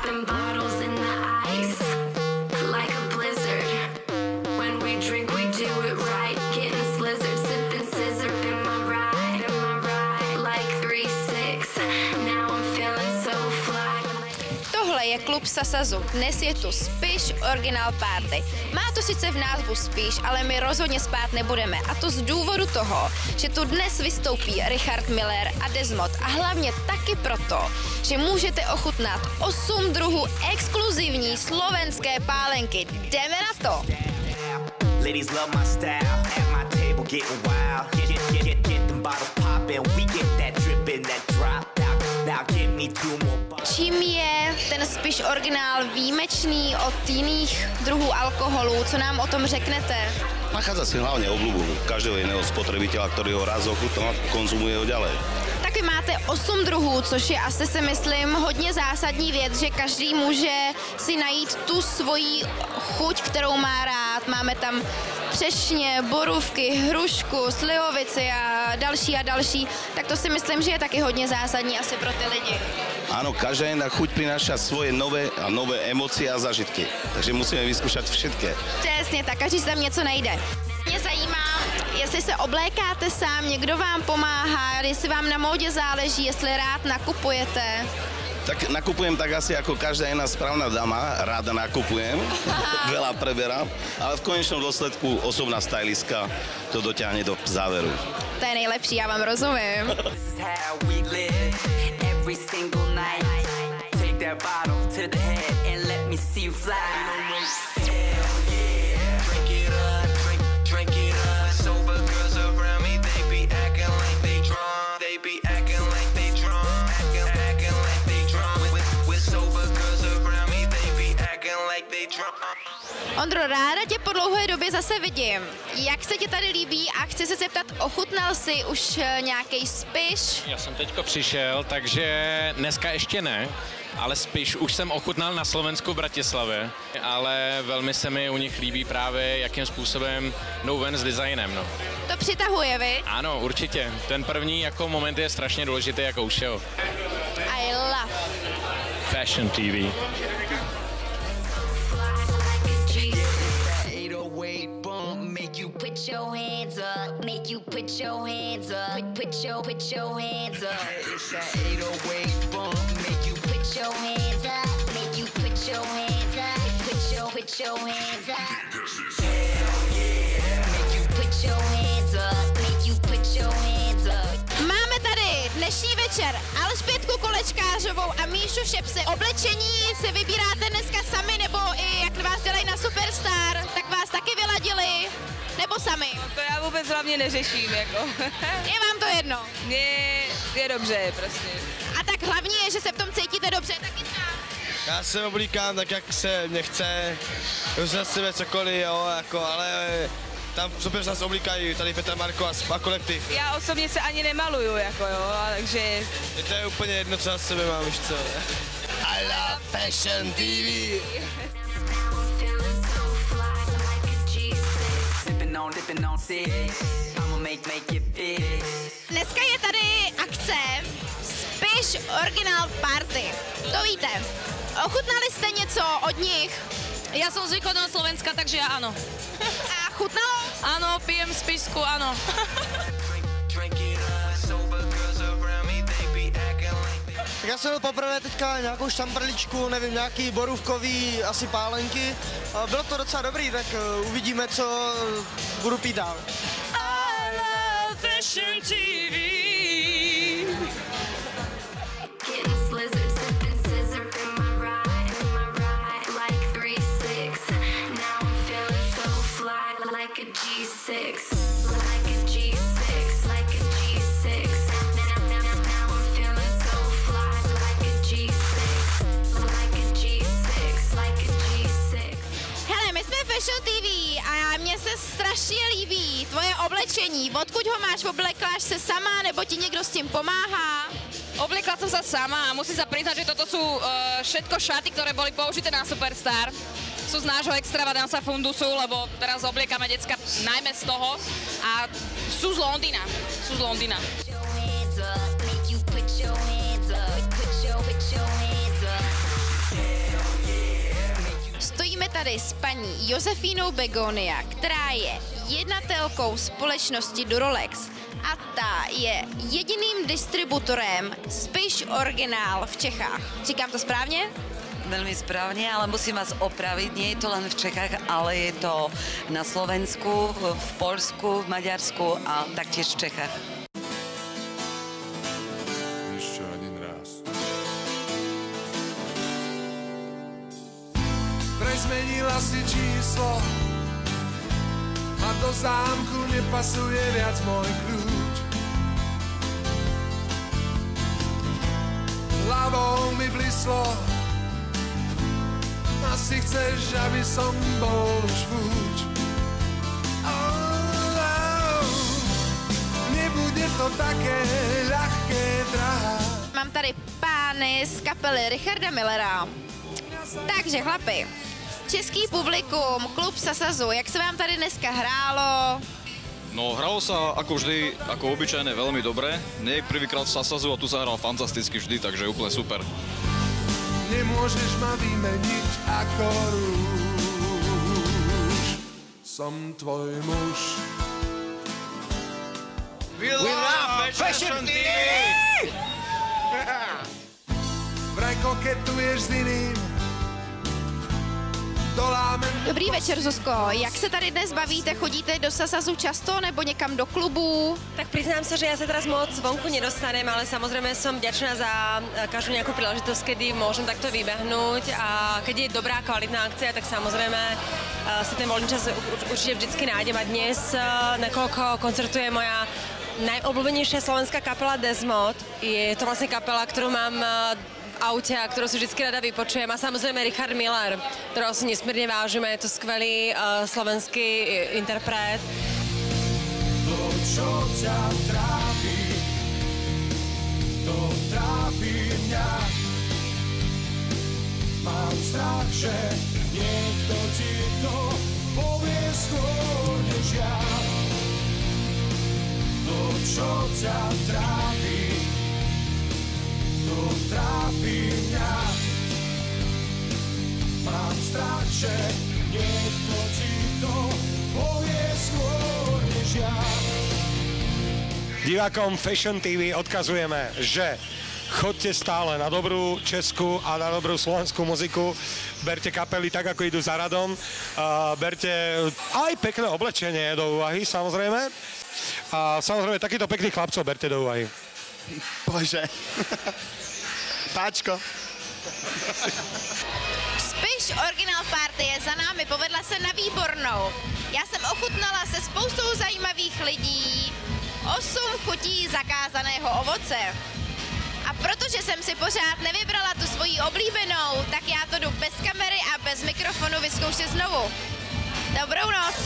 Popping bottles in the ice like a blizzard. When we drink, we do it right. Getting slizzard, sipping scissor in my ride, like 3-6. Now I'm feeling so fly. Tohle je klub Sasazu. Dnes je tu Spiš Original Party. Má to sice v názvu Spiš, ale my rozhodně spát nebudeme. A to z důvodu toho, že tu dnes vystoupí Richard Miller a Desmod. A hlavně taky proto, že můžete ochutnat 8 druhů exkluzivní slovenské pálenky. Jdeme na to! Ladies love my style, at my table getting wild. Get them bottles poppin', we get that drippin', that drop. Now give me 2 more. Čím je ten Spiš Originál výjimečný od jiných druhů alkoholu? Co nám o tom řeknete? Nachádza si hlavne obľubu každého jedného spotrebiteľa, ktorý ho raz ochutnal a konzumuje ho ďalej. Tak vy máte 8 druhů, což je asi si myslím hodně zásadní věc, že každý může si najít tu svoji chuť, kterou má rád. Máme tam třešně, borůvky, hrušku, slivovici a další. Tak to si myslím, že je taky hodně zásadní asi pro ty lidi. Áno, každá jedna chuť prináša svoje nové emócie a zážitky. Takže musíme vyskúšať všetké. Přesně tak, každý si tam něco najde. Mě zajímá, jestli se oblékáte sám, někdo vám pomáhá, jestli vám na módě záleží, jestli rád nakupujete. Tak nakupujem tak asi ako každá jedna správna dama, ráda nakupujem, veľa preberám, ale v konečnom dôsledku osobná stylistka to dotiahne do záveru. To je nejlepší, já vám rozumím. Ondro, ráda tě po dlouhé době zase vidím. Jak se ti tady líbí a chci se zeptat, ochutnal jsi už nějaký Spiš? Já jsem teďko přišel, takže dneska ještě ne, ale Spiš už jsem ochutnal na Slovensku v Bratislavě, ale velmi se mi u nich líbí právě, jakým způsobem jdou ven s designem. No. To přitahuje, vy? Ano, určitě. Ten první jako moment je strašně důležitý jako u všeho. I love Fashion TV. Put your hands up, make you put your hands up, put your hands up. It's that 808 bump, make you put your hands up, make you put your hands up, put your hands up. Hell yeah, make you put your hands up, make you put your hands up. Máme tady dnešní večer Alžbětku Kolečkářovou a Míšu Šepse. Oblečení si vybíráte dneska sami, nebo i jak vás dělají na Superstar, tak vás taky vyladili? Nebo sami? No to já vůbec hlavně neřeším, jako. Je vám to jedno? Mně je dobře, prostě. A tak hlavně je, že se v tom cítíte dobře, taky sám. Já se oblíkám tak, jak se mě chce, za sebe cokoliv, jo, jako, ale tam super nás oblíkají, tady Petr Marko a kolektiv. Já osobně se ani nemaluju, jako jo, takže... To je úplně jedno, co za sebe mám, víš co. I love Fashion TV. Dneska je tady akce Spiš Original Party. To víte. Ochutnali jste něco od nich? Ja som z východného Slovenska, takže áno. A chutnalo? Áno, pijem spisku, áno. Já jsem byl poprvé teďka nějakou štamprličku, nevím, nějaký borůvkový asi pálenky. Bylo to docela dobrý, tak uvidíme, co budu pít dál. I love Fashion TV. Like a G6, like a G6, like a G6. Now I'm feeling so fly, like a G6, like a G6, like a G6. Hele, my jsme Fashion TV a mně se strašně líbí tvoje oblečení. Odkud ho máš? Oblekláš se sama, nebo ti někdo s tím pomáhá? Obliekla som sa sama a musím sa priznať, že toto sú všetko šaty, ktoré boli použité na Superstar. Sú z nášho extravaganza fundusu, lebo teraz obliekame decka najmä z toho a sú z Londýna. Sú z Londýna. Put your hands up, make you put your hands up, put your hands up. Mluvíme tady s paní Josefínou Begonia, která je jednatelkou společnosti Durolex a ta je jediným distributorem Spiš Originál v Čechách. Říkám to správně? Veľmi správne, ale musím vás opraviť. Nie je to len v Čechách, ale je to na Slovensku, v Poľsku, v Maďarsku a taktiež v Čechách. Ešte jeden raz. Prezmenila si číslo a do zámku nepasuje viac môj kľúč. Hlavou mi blislo, asi chceš, aby som bol švúč. Nebude to také ľahké, drahá. Mám tady pány z kapely Richarda Millera. Takže chlapi, český publikum, klub Sasazu, jak se vám tady dneska hrálo? No, hralo sa ako vždy, ako obyčajne, veľmi dobre. Nie je prvýkrát v Sasazu a tu sa hral fantasticky vždy, takže úplne super. Nemôžeš ma vymeniť ako rúž. Som tvoj muž. We love Fashion TV! Vraj koketuješ s iným. Dobrý večer, Zuzko. Jak se tady dnes bavíte? Chodíte do Sasazu často nebo někam do klubu? Tak priznám sa, že ja sa teraz moc vonku nedostanem, ale samozrejme som vďačná za každú nejakú príležitosť, kedy môžem takto vybehnúť a keď je dobrá, kvalitná akcia, tak samozrejme si ten voľný čas určite vždycky nájdem a dnes, nakoľko koncertuje moja najobľúbenejšia slovenská kapela Desmod, je to vlastne kapela, ktorú mám aute a ktorú si vždycky rada vypočujem a samozrejme Richard Miller, ktorého si nesmierne vážime, je to skvelý slovenský interpret. To, čo ťa trápi, to trápi mňa. Mám strach, že niekto ti to povie skôr než ja. To, čo ťa trápi, to trápi mňa. Mám strach, že niekto ti to povie skôr než ja. Divákom Fashion TV odkazujeme, že chodte stále na dobrú českú a na dobrú slovenskú muziku. Berte kapely tak, ako idú za radom. Berte aj pekné oblečenie do úvahy, samozrejme. A samozrejme, takýchto pekných chlapcov berte do úvahy. Bože. Páčko. Spiš Original Party je za námi, povedla se na výbornou. Já jsem ochutnala se spoustou zajímavých lidí 8 chutí zakázaného ovoce. A protože jsem si pořád nevybrala tu svoji oblíbenou, tak já to jdu bez kamery a bez mikrofonu vyzkoušet znovu. Dobrou noc.